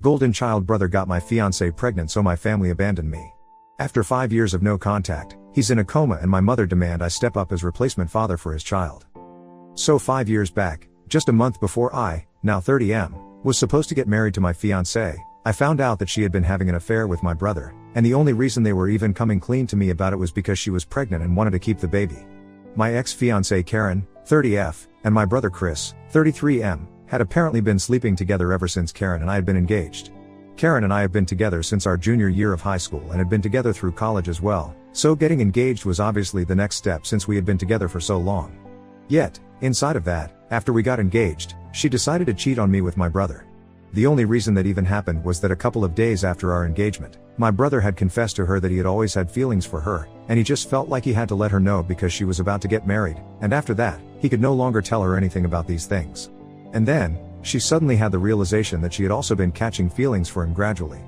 golden child brother got my fiancée pregnant, so my family abandoned me. After 5 years of no contact, he's in a coma and my mother demand I step up as replacement father for his child. So 5 years back, just a month before I, now 30M, was supposed to get married to my fiancée, I found out that she had been having an affair with my brother, and the only reason they were even coming clean to me about it was because she was pregnant and wanted to keep the baby. My ex-fiancée Karen, 30F, and my brother Chris, 33M, had apparently been sleeping together ever since Karen and I had been engaged. Karen and I have been together since our junior year of high school and had been together through college as well, so getting engaged was obviously the next step since we had been together for so long. Yet, inside of that, after we got engaged, she decided to cheat on me with my brother. The only reason that even happened was that a couple of days after our engagement, my brother had confessed to her that he had always had feelings for her, and he just felt like he had to let her know because she was about to get married, and after that, he could no longer tell her anything about these things. And then, she suddenly had the realization that she had also been catching feelings for him gradually.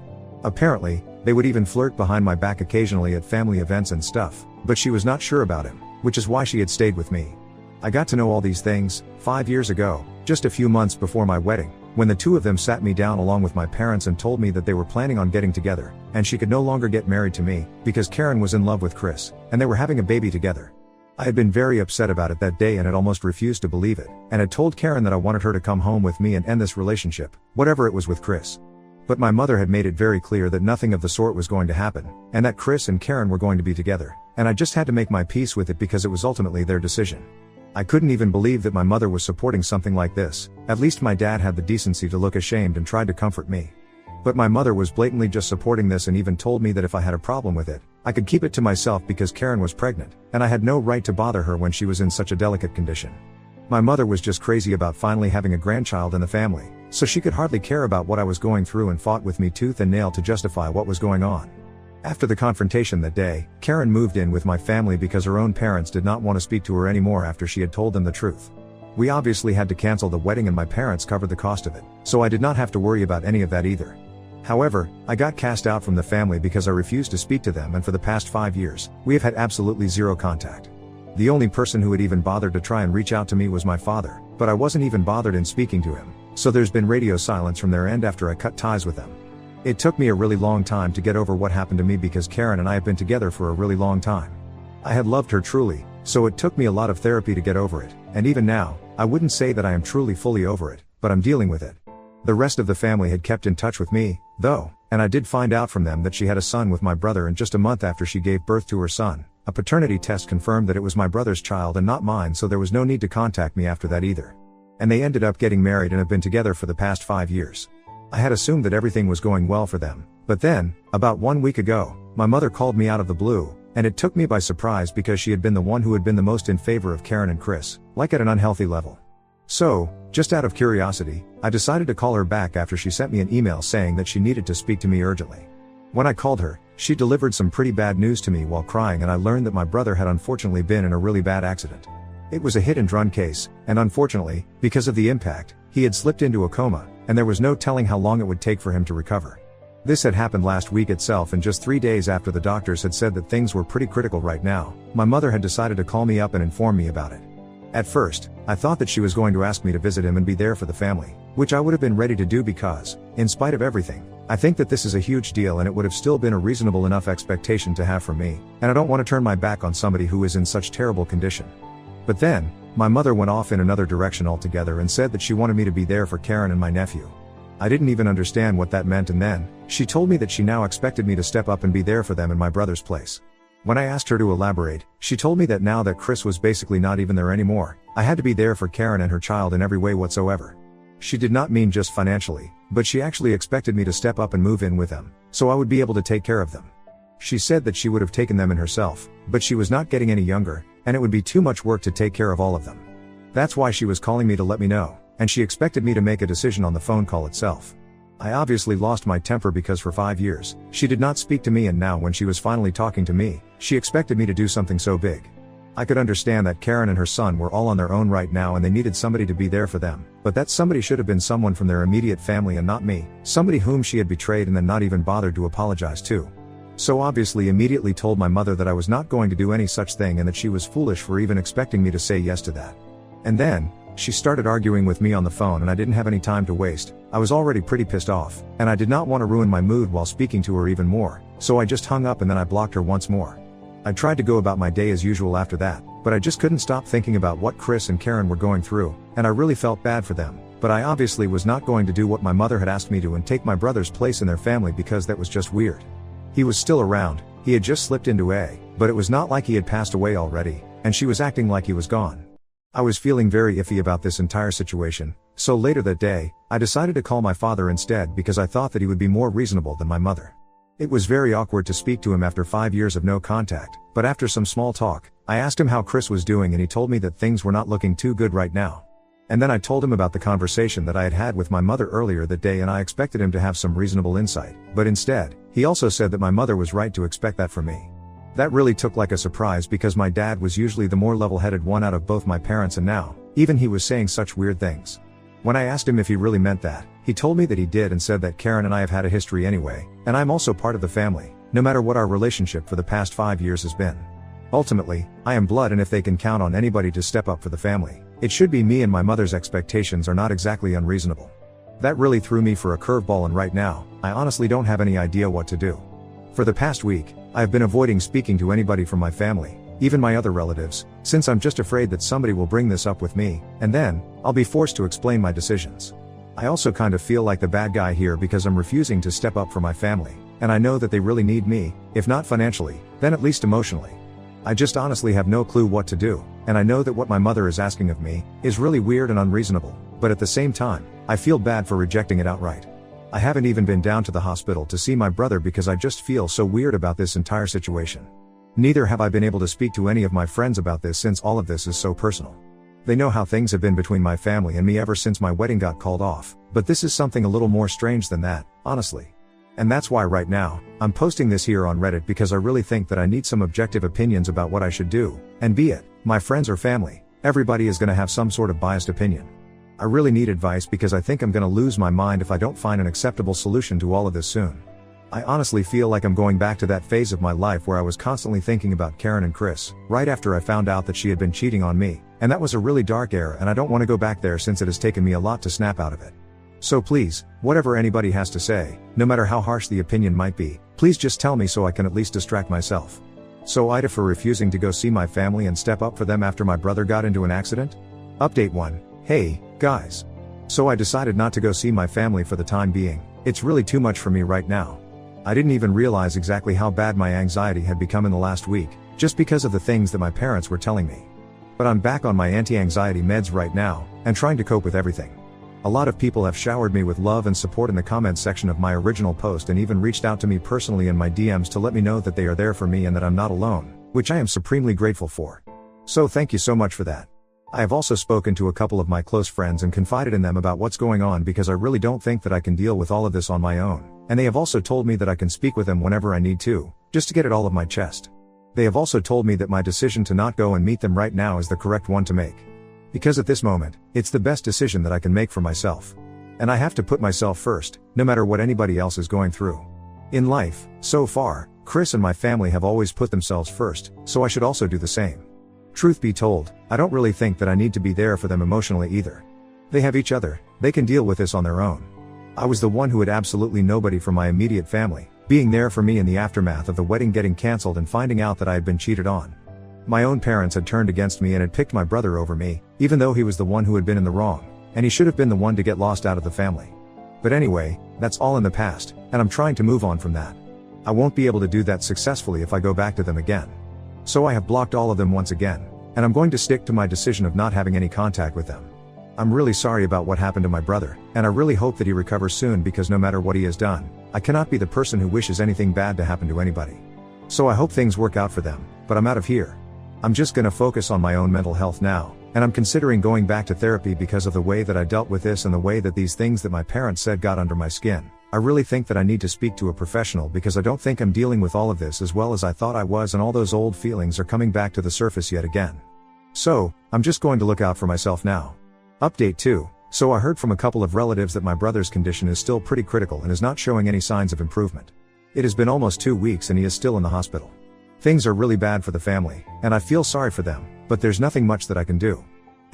Apparently, they would even flirt behind my back occasionally at family events and stuff, but she was not sure about him, which is why she had stayed with me. I got to know all these things 5 years ago, just a few months before my wedding, when the two of them sat me down along with my parents and told me that they were planning on getting together, and she could no longer get married to me, because Karen was in love with Chris, and they were having a baby together. I had been very upset about it that day and had almost refused to believe it, and had told Karen that I wanted her to come home with me and end this relationship, whatever it was with Chris. But my mother had made it very clear that nothing of the sort was going to happen, and that Chris and Karen were going to be together, and I just had to make my peace with it because it was ultimately their decision. I couldn't even believe that my mother was supporting something like this. At least my dad had the decency to look ashamed and tried to comfort me. But my mother was blatantly just supporting this and even told me that if I had a problem with it, I could keep it to myself because Karen was pregnant, and I had no right to bother her when she was in such a delicate condition. My mother was just crazy about finally having a grandchild in the family, so she could hardly care about what I was going through and fought with me tooth and nail to justify what was going on. After the confrontation that day, Karen moved in with my family because her own parents did not want to speak to her anymore after she had told them the truth. We obviously had to cancel the wedding and my parents covered the cost of it, so I did not have to worry about any of that either. However, I got cast out from the family because I refused to speak to them, and for the past 5 years, we have had absolutely zero contact. The only person who had even bothered to try and reach out to me was my father, but I wasn't even bothered in speaking to him, so there's been radio silence from their end after I cut ties with them. It took me a really long time to get over what happened to me because Karen and I have been together for a really long time. I had loved her truly, so it took me a lot of therapy to get over it, and even now, I wouldn't say that I am truly fully over it, but I'm dealing with it. The rest of the family had kept in touch with me, though, and I did find out from them that she had a son with my brother, and just a month after she gave birth to her son, a paternity test confirmed that it was my brother's child and not mine, so there was no need to contact me after that either. And they ended up getting married and have been together for the past 5 years. I had assumed that everything was going well for them, but then, about 1 week ago, my mother called me out of the blue, and it took me by surprise because she had been the one who had been the most in favor of Karen and Chris, like at an unhealthy level. So, just out of curiosity, I decided to call her back after she sent me an email saying that she needed to speak to me urgently. When I called her, she delivered some pretty bad news to me while crying, and I learned that my brother had unfortunately been in a really bad accident. It was a hit and run case, and unfortunately, because of the impact, he had slipped into a coma, and there was no telling how long it would take for him to recover. This had happened last week itself, and just 3 days after the doctors had said that things were pretty critical right now, my mother had decided to call me up and inform me about it. At first, I thought that she was going to ask me to visit him and be there for the family, which I would have been ready to do because, in spite of everything, I think that this is a huge deal and it would have still been a reasonable enough expectation to have from me, and I don't want to turn my back on somebody who is in such terrible condition. But then, my mother went off in another direction altogether and said that she wanted me to be there for Karen and my nephew. I didn't even understand what that meant, and then, she told me that she now expected me to step up and be there for them in my brother's place. When I asked her to elaborate, she told me that now that Chris was basically not even there anymore, I had to be there for Karen and her child in every way whatsoever. She did not mean just financially, but she actually expected me to step up and move in with them, so I would be able to take care of them. She said that she would have taken them in herself, but she was not getting any younger, and it would be too much work to take care of all of them. That's why she was calling me to let me know, and she expected me to make a decision on the phone call itself. I obviously lost my temper because for 5 years, she did not speak to me, and now when she was finally talking to me, she expected me to do something so big. I could understand that Karen and her son were all on their own right now and they needed somebody to be there for them, but that somebody should have been someone from their immediate family and not me, somebody whom she had betrayed and then not even bothered to apologize to. So obviously immediately told my mother that I was not going to do any such thing and that she was foolish for even expecting me to say yes to that. And then, She started arguing with me on the phone and I didn't have any time to waste. I was already pretty pissed off, and I did not want to ruin my mood while speaking to her even more, so I just hung up and then I blocked her once more. I tried to go about my day as usual after that, but I just couldn't stop thinking about what Chris and Karen were going through, and I really felt bad for them, but I obviously was not going to do what my mother had asked me to and take my brother's place in their family because that was just weird. He was still around, he had just slipped into but it was not like he had passed away already, and she was acting like he was gone. I was feeling very iffy about this entire situation, so later that day, I decided to call my father instead because I thought that he would be more reasonable than my mother. It was very awkward to speak to him after 5 years of no contact, but after some small talk, I asked him how Chris was doing and he told me that things were not looking too good right now. And then I told him about the conversation that I had had with my mother earlier that day and I expected him to have some reasonable insight, but instead, he also said that my mother was right to expect that from me. That really took like a surprise because my dad was usually the more level-headed one out of both my parents and now, even he was saying such weird things. When I asked him if he really meant that, he told me that he did and said that Karen and I have had a history anyway, and I'm also part of the family, no matter what our relationship for the past 5 years has been. Ultimately, I am blood and if they can count on anybody to step up for the family, it should be me and my mother's expectations are not exactly unreasonable. That really threw me for a curveball and right now, I honestly don't have any idea what to do. For the past week, I have been avoiding speaking to anybody from my family, even my other relatives, since I'm just afraid that somebody will bring this up with me, and then, I'll be forced to explain my decisions. I also kind of feel like the bad guy here because I'm refusing to step up for my family, and I know that they really need me, if not financially, then at least emotionally. I just honestly have no clue what to do, and I know that what my mother is asking of me is really weird and unreasonable, but at the same time, I feel bad for rejecting it outright. I haven't even been down to the hospital to see my brother because I just feel so weird about this entire situation. Neither have I been able to speak to any of my friends about this since all of this is so personal. They know how things have been between my family and me ever since my wedding got called off, but this is something a little more strange than that, honestly. And that's why right now, I'm posting this here on Reddit because I really think that I need some objective opinions about what I should do, and be it my friends or family, everybody is gonna have some sort of biased opinion. I really need advice because I think I'm gonna lose my mind if I don't find an acceptable solution to all of this soon. I honestly feel like I'm going back to that phase of my life where I was constantly thinking about Karen and Chris, right after I found out that she had been cheating on me, and that was a really dark era and I don't want to go back there since it has taken me a lot to snap out of it. So please, whatever anybody has to say, no matter how harsh the opinion might be, please just tell me so I can at least distract myself. So Ida for refusing to go see my family and step up for them after my brother got into an accident? Update 1. Hey, guys. So I decided not to go see my family for the time being. It's really too much for me right now. I didn't even realize exactly how bad my anxiety had become in the last week, just because of the things that my parents were telling me. But I'm back on my anti-anxiety meds right now, and trying to cope with everything. A lot of people have showered me with love and support in the comments section of my original post and even reached out to me personally in my DMs to let me know that they are there for me and that I'm not alone, which I am supremely grateful for. So thank you so much for that. I have also spoken to a couple of my close friends and confided in them about what's going on because I really don't think that I can deal with all of this on my own, and they have also told me that I can speak with them whenever I need to, just to get it all off my chest. They have also told me that my decision to not go and meet them right now is the correct one to make. Because at this moment, it's the best decision that I can make for myself. And I have to put myself first, no matter what anybody else is going through. In life, so far, Chris and my family have always put themselves first, so I should also do the same. Truth be told, I don't really think that I need to be there for them emotionally either. They have each other, they can deal with this on their own. I was the one who had absolutely nobody from my immediate family, being there for me in the aftermath of the wedding getting cancelled and finding out that I had been cheated on. My own parents had turned against me and had picked my brother over me, even though he was the one who had been in the wrong, and he should have been the one to get lost out of the family. But anyway, that's all in the past, and I'm trying to move on from that. I won't be able to do that successfully if I go back to them again. So I have blocked all of them once again, and I'm going to stick to my decision of not having any contact with them. I'm really sorry about what happened to my brother, and I really hope that he recovers soon because no matter what he has done, I cannot be the person who wishes anything bad to happen to anybody. So I hope things work out for them, but I'm out of here. I'm just gonna focus on my own mental health now, and I'm considering going back to therapy because of the way that I dealt with this and the way that these things that my parents said got under my skin. I really think that I need to speak to a professional because I don't think I'm dealing with all of this as well as I thought I was, and all those old feelings are coming back to the surface yet again. So, I'm just going to look out for myself now. Update 2. So I heard from a couple of relatives that my brother's condition is still pretty critical and is not showing any signs of improvement. It has been almost 2 weeks and he is still in the hospital. Things are really bad for the family, and I feel sorry for them, but there's nothing much that I can do.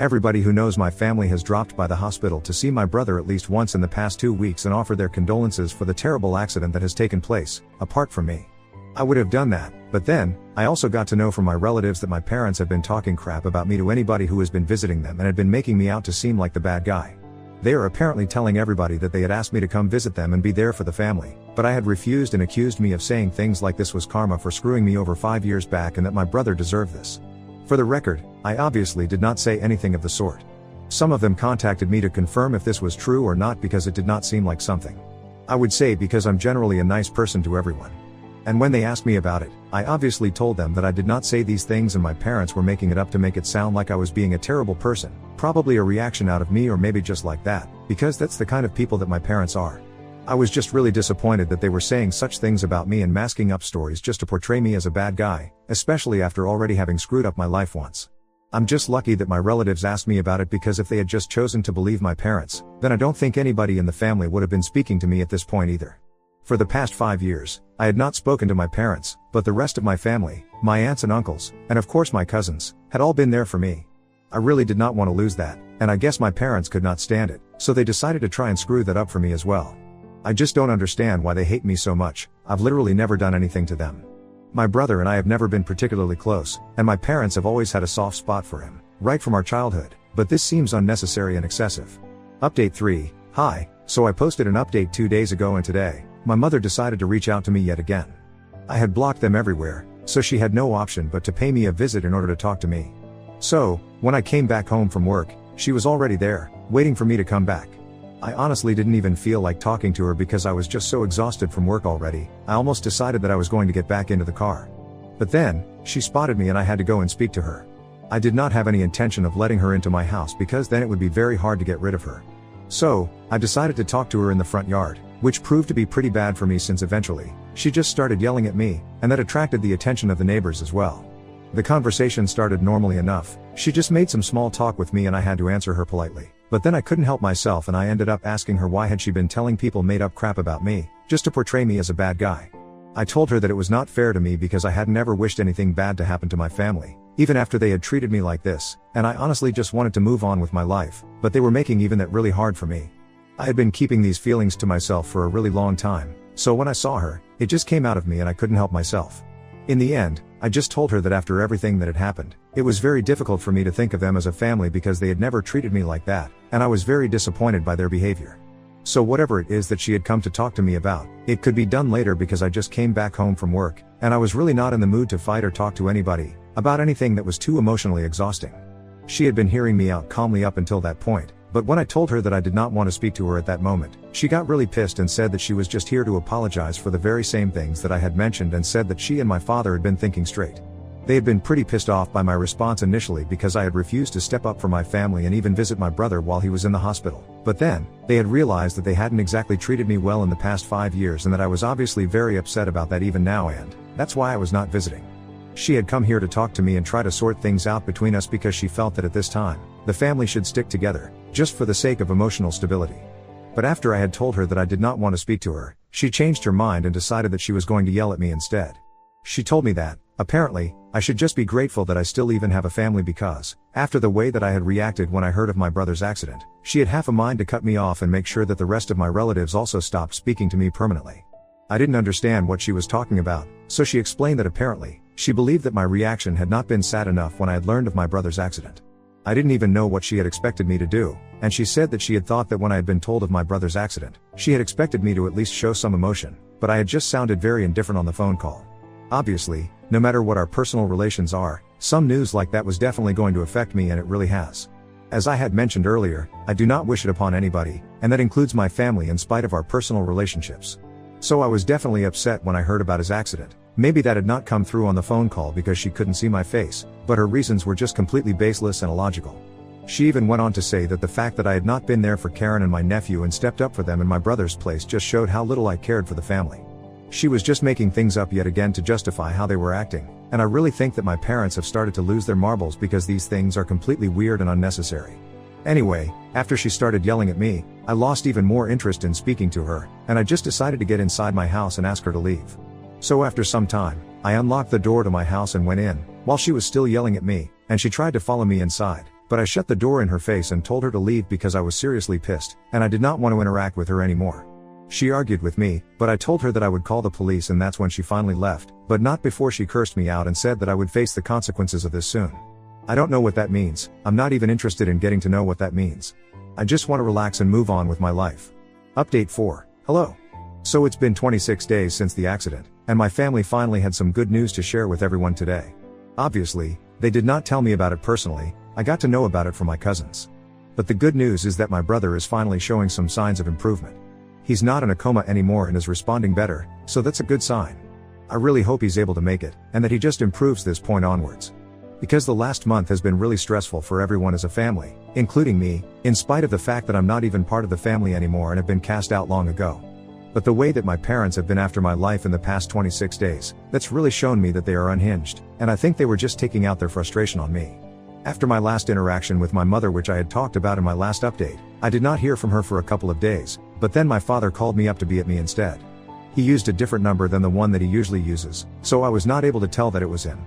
Everybody who knows my family has dropped by the hospital to see my brother at least once in the past 2 weeks and offer their condolences for the terrible accident that has taken place, apart from me. I would have done that, but then, I also got to know from my relatives that my parents have been talking crap about me to anybody who has been visiting them and had been making me out to seem like the bad guy. They are apparently telling everybody that they had asked me to come visit them and be there for the family, but I had refused and accused me of saying things like this was karma for screwing me over 5 years back and that my brother deserved this. For the record, I obviously did not say anything of the sort. Some of them contacted me to confirm if this was true or not because it did not seem like something I would say because I'm generally a nice person to everyone. And when they asked me about it, I obviously told them that I did not say these things and my parents were making it up to make it sound like I was being a terrible person, probably a reaction out of me or maybe just like that, because that's the kind of people that my parents are. I was just really disappointed that they were saying such things about me and masking up stories just to portray me as a bad guy, especially after already having screwed up my life once. I'm just lucky that my relatives asked me about it because if they had just chosen to believe my parents, then I don't think anybody in the family would have been speaking to me at this point either. For the past 5 years, I had not spoken to my parents, but the rest of my family, my aunts and uncles, and of course my cousins, had all been there for me. I really did not want to lose that, and I guess my parents could not stand it, so they decided to try and screw that up for me as well. I just don't understand why they hate me so much. I've literally never done anything to them. My brother and I have never been particularly close, and my parents have always had a soft spot for him, right from our childhood, but this seems unnecessary and excessive. Update 3, Hi, so I posted an update 2 days ago and today, my mother decided to reach out to me yet again. I had blocked them everywhere, so she had no option but to pay me a visit in order to talk to me. So, when I came back home from work, she was already there, waiting for me to come back. I honestly didn't even feel like talking to her because I was just so exhausted from work already. I almost decided that I was going to get back into the car. But then, she spotted me and I had to go and speak to her. I did not have any intention of letting her into my house because then it would be very hard to get rid of her. So, I decided to talk to her in the front yard, which proved to be pretty bad for me since eventually, she just started yelling at me, and that attracted the attention of the neighbors as well. The conversation started normally enough, she just made some small talk with me and I had to answer her politely. But then I couldn't help myself and I ended up asking her why had she been telling people made up crap about me, just to portray me as a bad guy. I told her that it was not fair to me because I hadn't ever wished anything bad to happen to my family, even after they had treated me like this, and I honestly just wanted to move on with my life, but they were making even that really hard for me. I had been keeping these feelings to myself for a really long time, so when I saw her, it just came out of me and I couldn't help myself. In the end, I just told her that after everything that had happened, it was very difficult for me to think of them as a family because they had never treated me like that, and I was very disappointed by their behavior. So whatever it is that she had come to talk to me about, it could be done later because I just came back home from work, and I was really not in the mood to fight or talk to anybody about anything that was too emotionally exhausting. She had been hearing me out calmly up until that point, but when I told her that I did not want to speak to her at that moment, she got really pissed and said that she was just here to apologize for the very same things that I had mentioned and said that she and my father had been thinking straight. They had been pretty pissed off by my response initially because I had refused to step up for my family and even visit my brother while he was in the hospital. But then, they had realized that they hadn't exactly treated me well in the past 5 years and that I was obviously very upset about that even now, and that's why I was not visiting. She had come here to talk to me and try to sort things out between us because she felt that at this time, the family should stick together, just for the sake of emotional stability. But after I had told her that I did not want to speak to her, she changed her mind and decided that she was going to yell at me instead. She told me that, apparently, I should just be grateful that I still even have a family because, after the way that I had reacted when I heard of my brother's accident, she had half a mind to cut me off and make sure that the rest of my relatives also stopped speaking to me permanently. I didn't understand what she was talking about, so she explained that apparently, she believed that my reaction had not been sad enough when I had learned of my brother's accident. I didn't even know what she had expected me to do, and she said that she had thought that when I had been told of my brother's accident, she had expected me to at least show some emotion, but I had just sounded very indifferent on the phone call. Obviously, no matter what our personal relations are, some news like that was definitely going to affect me and it really has. As I had mentioned earlier, I do not wish it upon anybody, and that includes my family in spite of our personal relationships. So I was definitely upset when I heard about his accident. Maybe that had not come through on the phone call because she couldn't see my face, but her reasons were just completely baseless and illogical. She even went on to say that the fact that I had not been there for Karen and my nephew and stepped up for them in my brother's place just showed how little I cared for the family. She was just making things up yet again to justify how they were acting, and I really think that my parents have started to lose their marbles because these things are completely weird and unnecessary. Anyway, after she started yelling at me, I lost even more interest in speaking to her, and I just decided to get inside my house and ask her to leave. So after some time, I unlocked the door to my house and went in, while she was still yelling at me, and she tried to follow me inside, but I shut the door in her face and told her to leave because I was seriously pissed, and I did not want to interact with her anymore. She argued with me, but I told her that I would call the police, and that's when she finally left, but not before she cursed me out and said that I would face the consequences of this soon. I don't know what that means. I'm not even interested in getting to know what that means. I just want to relax and move on with my life. Update 4. Hello. So it's been 26 days since the accident, and my family finally had some good news to share with everyone today. Obviously, they did not tell me about it personally. I got to know about it from my cousins. But the good news is that my brother is finally showing some signs of improvement. He's not in a coma anymore and is responding better, so that's a good sign. I really hope he's able to make it, and that he just improves this point onwards. Because the last month has been really stressful for everyone as a family, including me, in spite of the fact that I'm not even part of the family anymore and have been cast out long ago. But the way that my parents have been after my life in the past 26 days, that's really shown me that they are unhinged, and I think they were just taking out their frustration on me. After my last interaction with my mother, which I had talked about in my last update, I did not hear from her for a couple of days, but then my father called me up to be at me instead. He used a different number than the one that he usually uses, so I was not able to tell that it was him.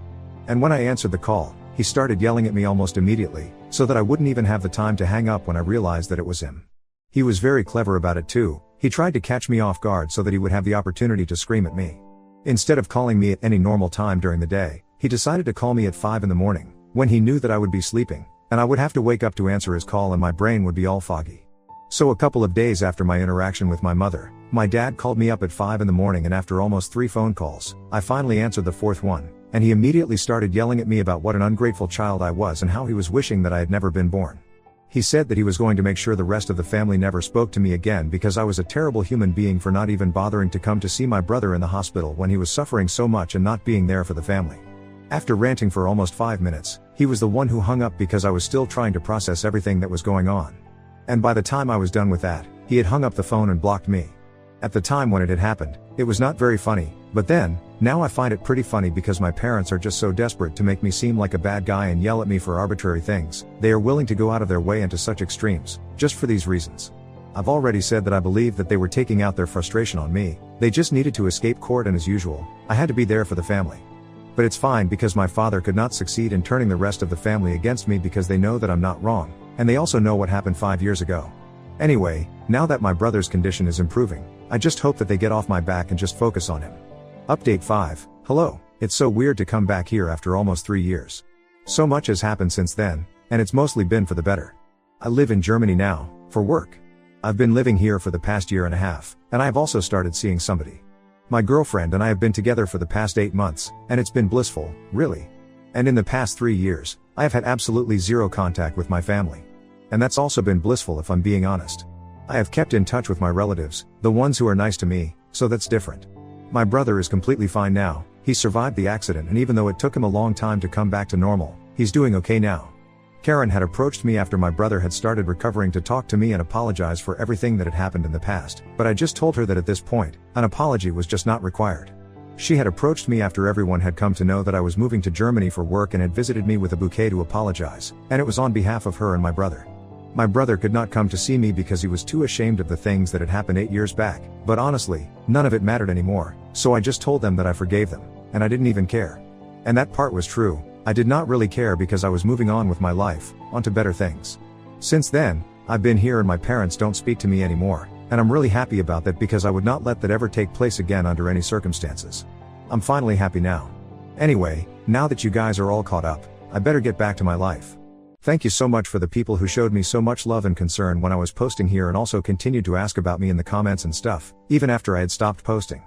And when I answered the call, he started yelling at me almost immediately, so that I wouldn't even have the time to hang up when I realized that it was him. He was very clever about it too. He tried to catch me off guard so that he would have the opportunity to scream at me. Instead of calling me at any normal time during the day, he decided to call me at 5 in the morning, when he knew that I would be sleeping, and I would have to wake up to answer his call and my brain would be all foggy. So a couple of days after my interaction with my mother, my dad called me up at 5 in the morning, and after almost 3 phone calls, I finally answered the 4th one, and he immediately started yelling at me about what an ungrateful child I was and how he was wishing that I had never been born. He said that he was going to make sure the rest of the family never spoke to me again because I was a terrible human being for not even bothering to come to see my brother in the hospital when he was suffering so much and not being there for the family. After ranting for almost 5 minutes, he was the one who hung up because I was still trying to process everything that was going on. And by the time I was done with that, he had hung up the phone and blocked me. At the time when it had happened, it was not very funny, but then, now I find it pretty funny because my parents are just so desperate to make me seem like a bad guy and yell at me for arbitrary things. They are willing to go out of their way into such extremes, just for these reasons. I've already said that I believe that they were taking out their frustration on me. They just needed to escape court, and as usual, I had to be there for the family. But it's fine because my father could not succeed in turning the rest of the family against me because they know that I'm not wrong, and they also know what happened 5 years ago. Anyway, now that my brother's condition is improving, I just hope that they get off my back and just focus on him. Update 5. Hello. It's so weird to come back here after almost 3 years. So much has happened since then, and it's mostly been for the better. I live in Germany now, for work. I've been living here for the past year and a half, and I have also started seeing somebody. My girlfriend and I have been together for the past 8 months, and it's been blissful, really. And in the past 3 years, I have had absolutely zero contact with my family. And that's also been blissful if I'm being honest. I have kept in touch with my relatives, the ones who are nice to me, so that's different. My brother is completely fine now. He survived the accident, and even though it took him a long time to come back to normal, he's doing okay now. Karen had approached me after my brother had started recovering to talk to me and apologize for everything that had happened in the past, but I just told her that at this point, an apology was just not required. She had approached me after everyone had come to know that I was moving to Germany for work and had visited me with a bouquet to apologize, and it was on behalf of her and my brother. My brother could not come to see me because he was too ashamed of the things that had happened 8 years back, but honestly, none of it mattered anymore, so I just told them that I forgave them, and I didn't even care. And that part was true. I did not really care because I was moving on with my life, onto better things. Since then, I've been here and my parents don't speak to me anymore, and I'm really happy about that because I would not let that ever take place again under any circumstances. I'm finally happy now. Anyway, now that you guys are all caught up, I better get back to my life. Thank you so much for the people who showed me so much love and concern when I was posting here and also continued to ask about me in the comments and stuff, even after I had stopped posting.